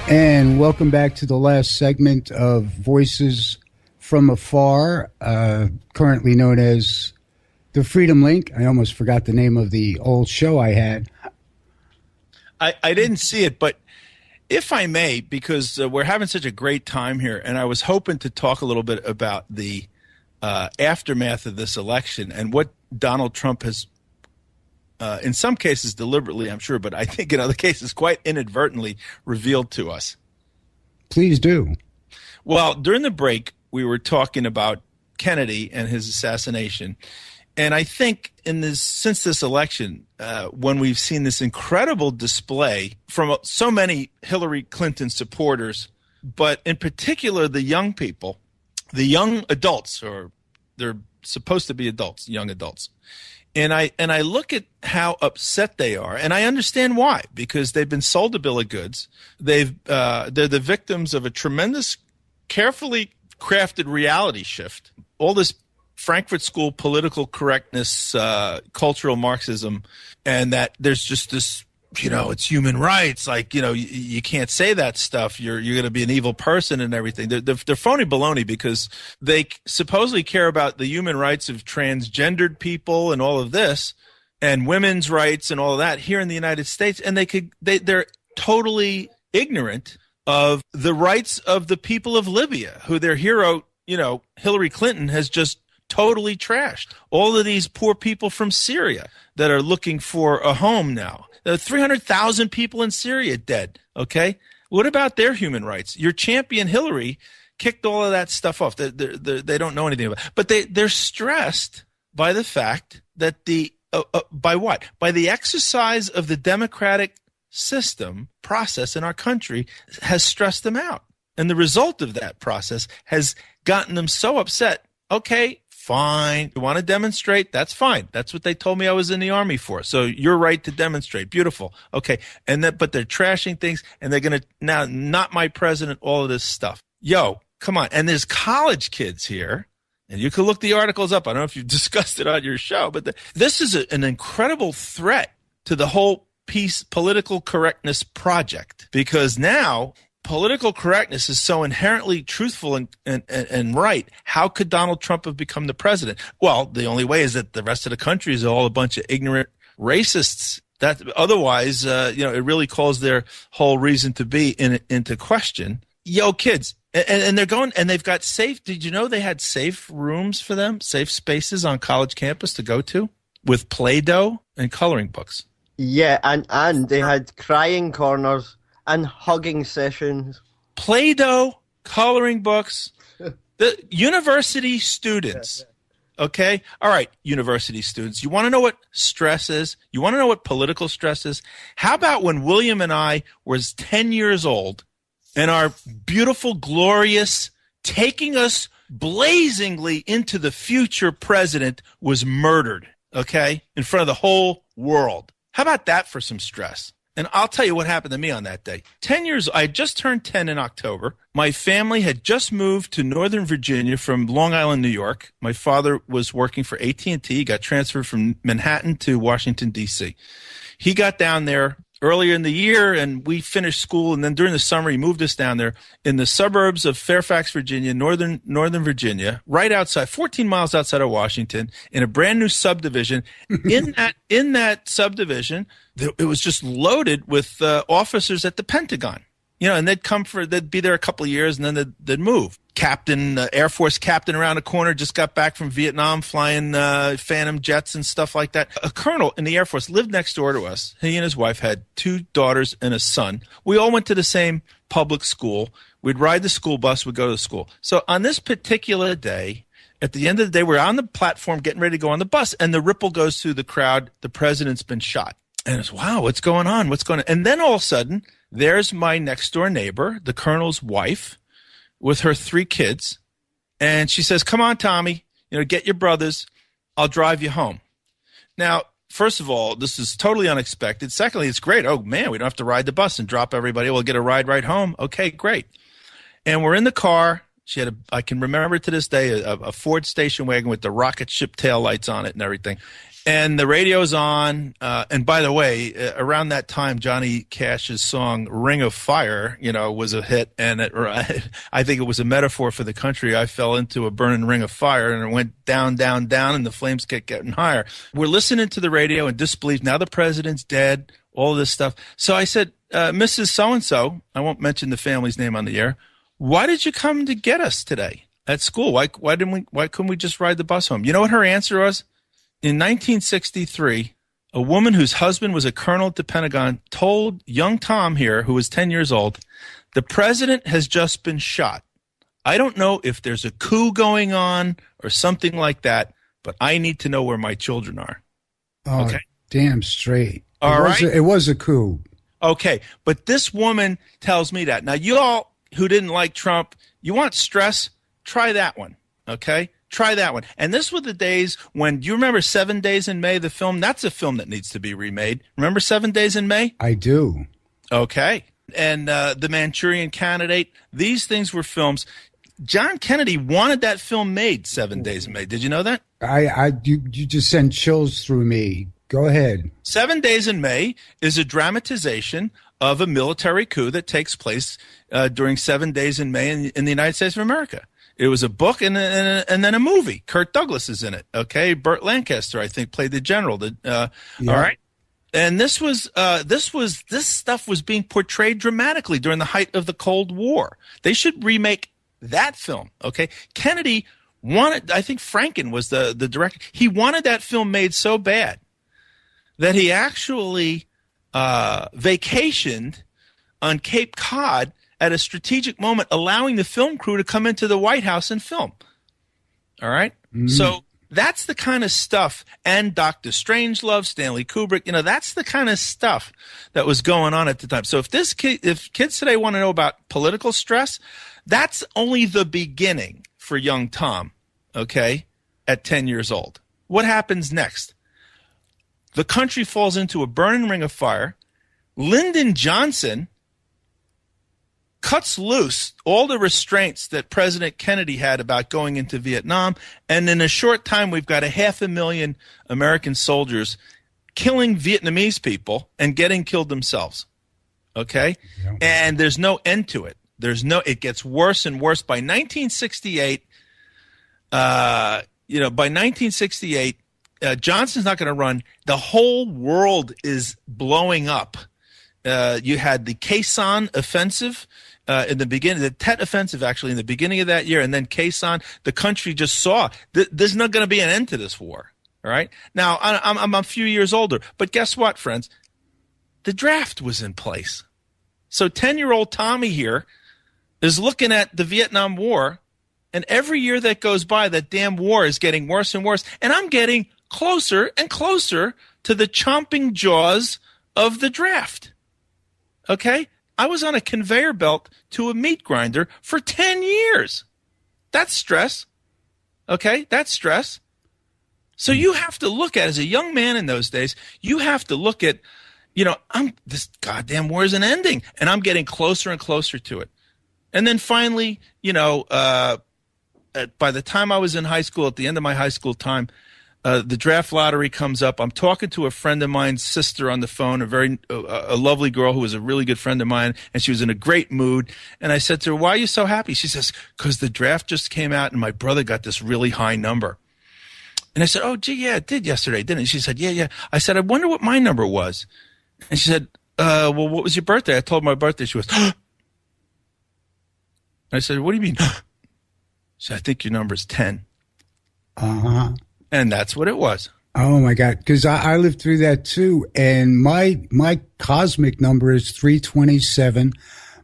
And welcome back to the last segment of Voices from Afar, currently known as the Freedom Link. I almost forgot the name of the old show I had. I didn't see it, but if I may, because we're having such a great time here, and I was hoping to talk a little bit about the aftermath of this election and what Donald Trump has, in some cases deliberately, I'm sure, but I think in other cases quite inadvertently revealed to us. Please do. Well, during the break, we were talking about Kennedy and his assassination. And I think since this election, when we've seen this incredible display from so many Hillary Clinton supporters, but in particular the young people, the young adults, or they're supposed to be adults, young adults. And I look at how upset they are, and I understand why, because they've been sold a bill of goods. They're the victims of a tremendous, carefully crafted reality shift. All this Frankfurt School political correctness, cultural Marxism, and that there's just this, it's human rights. Like, you can't say that stuff. You're going to be an evil person and everything. They're phony baloney, because they supposedly care about the human rights of transgendered people and all of this, and women's rights and all of that here in the United States. And they're totally ignorant of the rights of the people of Libya, who their hero, Hillary Clinton, has just totally trashed. All of these poor people from Syria that are looking for a home now. There are 300,000 people in Syria dead, okay? What about their human rights? Your champion Hillary kicked all of that stuff off. They don't know anything about it. But they're stressed by the fact that by what? By the exercise of the democratic system process in our country has stressed them out. And the result of that process has gotten them so upset. Okay, fine. You want to demonstrate? That's fine. That's what they told me I was in the Army for. So you're right to demonstrate. Beautiful. Okay. But they're trashing things, and they're going to now, not my president, all of this stuff. Yo, come on. And there's college kids here, and you can look the articles up. I don't know if you've discussed it on your show, but this is an incredible threat to the whole political correctness project, because now political correctness is so inherently truthful and right. How could Donald Trump have become the president? Well, the only way is that the rest of the country is all a bunch of ignorant racists. That otherwise, it really calls their whole reason to be into question. Yo, kids, and they're going, and they've got safe. Did you know they had safe rooms for them, safe spaces on college campus to go to with Play-Doh and coloring books? Yeah, and they had crying corners and hugging sessions. Play-Doh, coloring books. The university students, okay? All right, university students. You want to know what stress is? You want to know what political stress is? How about when William and I was 10 years old, and our beautiful, glorious, taking us blazingly into the future president was murdered, okay, in front of the whole world? How about that for some stress? And I'll tell you what happened to me on that day. 10 years, I had just turned 10 in October. My family had just moved to Northern Virginia from Long Island, New York. My father was working for AT&T. He got transferred from Manhattan to Washington, D.C. He got down there earlier in the year, and we finished school. And then during the summer, he moved us down there in the suburbs of Fairfax, Virginia, Northern Virginia, right outside, 14 miles outside of Washington, in a brand new subdivision. In that subdivision, it was just loaded with officers at the Pentagon. And they'd be there a couple of years, and then they'd move. Air Force captain around the corner, just got back from Vietnam, flying Phantom jets and stuff like that. A colonel in the Air Force lived next door to us. He and his wife had 2 daughters and a son. We all went to the same public school. We'd ride the school bus. We'd go to school. So on this particular day, at the end of the day, we're on the platform getting ready to go on the bus, and the ripple goes through the crowd. The president's been shot. And it's, wow, what's going on? What's going on? And then all of a sudden, there's my next door neighbor, the colonel's wife, with her 3 kids. And she says, come on, Tommy, get your brothers. I'll drive you home. Now, first of all, this is totally unexpected. Secondly, it's great. Oh, man, we don't have to ride the bus and drop everybody. We'll get a ride right home. Okay, great. And we're in the car. She had I can remember to this day, a Ford station wagon with the rocket ship taillights on it and everything. And the radio's on. And by the way, around that time, Johnny Cash's song "Ring of Fire," was a hit. And I think it was a metaphor for the country. I fell into a burning ring of fire, and it went down, down, down, and the flames kept getting higher. We're listening to the radio in disbelief. Now the president's dead. All this stuff. So I said, Mrs. So-and-so, I won't mention the family's name on the air. Why did you come to get us today at school? Why couldn't we just ride the bus home? You know what her answer was? In 1963, a woman whose husband was a colonel at the Pentagon told young Tom here, who was 10 years old, the president has just been shot. I don't know if there's a coup going on or something like that, but I need to know where my children are. Oh, okay. Damn straight. All right. It was a coup. Okay. But this woman tells me that. Now, you all who didn't like Trump, you want stress? Try that one. Okay. Try that one. And this were the days when, do you remember 7 Days in May, the film? That's a film that needs to be remade. Remember 7 Days in May? I do. Okay. And The Manchurian Candidate, these things were films. John Kennedy wanted that film made, 7 Days in May. Did you know that? You just sent chills through me. Go ahead. 7 Days in May is a dramatization of a military coup that takes place during 7 Days in May in the United States of America. It was a book and then a movie. Kirk Douglas is in it. Okay, Burt Lancaster, I think, played the general. All right, and this stuff was being portrayed dramatically during the height of the Cold War. They should remake that film. Okay, Kennedy wanted. I think Franken was the director. He wanted that film made so bad that he actually vacationed on Cape Cod at a strategic moment, allowing the film crew to come into the White House and film. All right? Mm-hmm. So that's the kind of stuff, and Dr. Strangelove, Stanley Kubrick, that's the kind of stuff that was going on at the time. So if kids today want to know about political stress, that's only the beginning for young Tom, okay, at 10 years old. What happens next? The country falls into a burning ring of fire. Lyndon Johnson cuts loose all the restraints that President Kennedy had about going into Vietnam, and in a short time we've got 500,000 American soldiers killing Vietnamese people and getting killed themselves. Okay? Yeah. And there's no end to it. It gets worse and worse. By 1968, Johnson's not going to run. The whole world is blowing up. You had the Khe Sanh offensive in the beginning, the Tet offensive actually in the beginning of that year, and then Khe Sanh. The country just saw there's not going to be an end to this war. All right. Now I'm a few years older, but guess what, friends? The draft was in place. So 10-year-old Tommy here is looking at the Vietnam War, and every year that goes by, that damn war is getting worse and worse, and I'm getting closer and closer to the chomping jaws of the draft. Okay? I was on a conveyor belt to a meat grinder for 10 years. That's stress. Okay? That's stress. So you have to look at, as a young man in those days, you have to look at, this goddamn war isn't ending, and I'm getting closer and closer to it. And then finally, by the time I was in high school, at the end of my high school time, the draft lottery comes up. I'm talking to a friend of mine's sister on the phone, a lovely girl who was a really good friend of mine, and she was in a great mood. And I said to her, "Why are you so happy?" She says, "Because the draft just came out and my brother got this really high number." And I said, "Oh, gee, yeah, it did yesterday, didn't it?" She said, "Yeah." I said, "I wonder what my number was." And she said, "Well, what was your birthday?" I told her my birthday. She was, I said, "What do you mean?" She said, "I think your number's 10. Uh-huh. And that's what it was. Oh my God! Because I lived through that too, and my cosmic number is 327.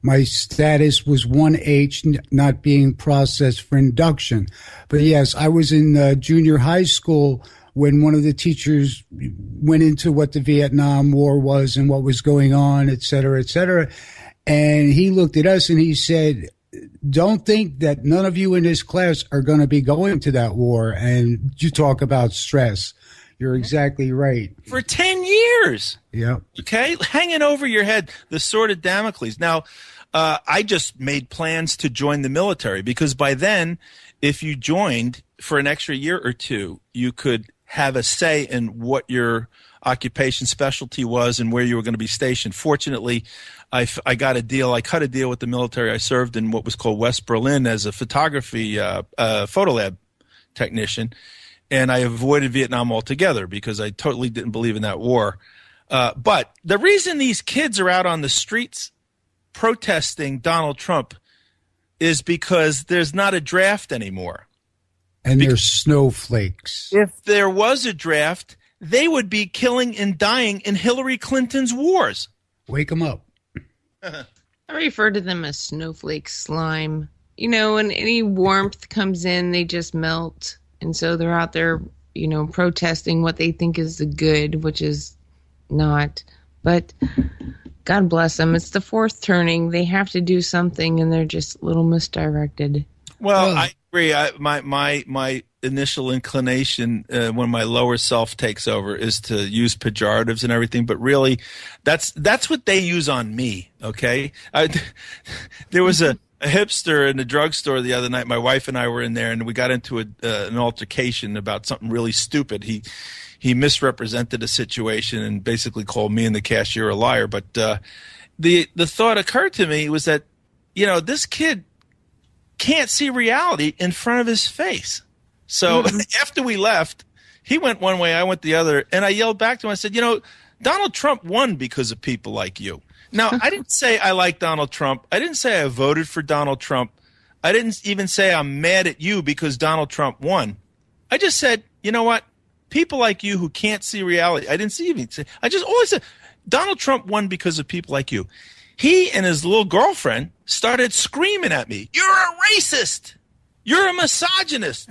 My status was 1H, not being processed for induction. But yes, I was in junior high school when one of the teachers went into what the Vietnam War was and what was going on, et cetera, and he looked at us and he said, "Don't think that none of you in this class are going to be going to that war." And you talk about stress. You're exactly right. For 10 years. Yeah. Okay? Hanging over your head, the sword of Damocles. Now, I just made plans to join the military because by then, if you joined for an extra year or two, you could have a say in what your occupation specialty was and where you were going to be stationed. Fortunately, I got a deal. I cut a deal with the military. I served in what was called West Berlin as a photography photo lab technician, and I avoided Vietnam altogether because I totally didn't believe in that war. But the reason these kids are out on the streets protesting Donald Trump is because there's not a draft anymore. And they're snowflakes. If there was a draft, they would be killing and dying in Hillary Clinton's wars. Wake them up. I refer to them as snowflake slime. You know, when any warmth comes in, they just melt. And so they're out there, you know, protesting what they think is the good, which is not. But God bless them. It's the fourth turning. They have to do something, and they're just a little misdirected. Well, I agree. My initial inclination when my lower self takes over is to use pejoratives and everything, but really, that's what they use on me. Okay, there was a hipster in the drugstore the other night. My wife and I were in there, and we got into an altercation about something really stupid. He misrepresented a situation and basically called me and the cashier a liar. But the thought occurred to me was that, you know, this kid can't see reality in front of his face. So after we left, he went one way, I went the other, and I yelled back to him. I said, you know, Donald Trump won because of people like you. Now, I didn't say I like Donald Trump. I didn't say I voted for Donald Trump. I didn't even say I'm mad at you because Donald Trump won. I just said, you know what? People like you who can't see reality. I didn't even say. I just always said Donald Trump won because of people like you. He and his little girlfriend started screaming at me, "You're a racist. You're a misogynist."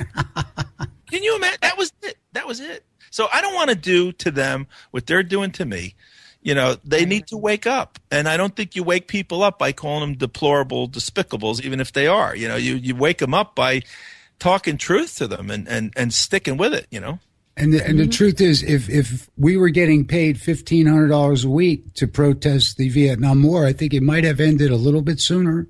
Can you imagine? That was it. That was it. So I don't want to do to them what they're doing to me. You know, they need to wake up. And I don't think you wake people up by calling them deplorable despicables, even if they are. You know, you wake them up by talking truth to them and sticking with it, you know. And the truth is, if we were getting paid $1,500 a week to protest the Vietnam War, I think it might have ended a little bit sooner.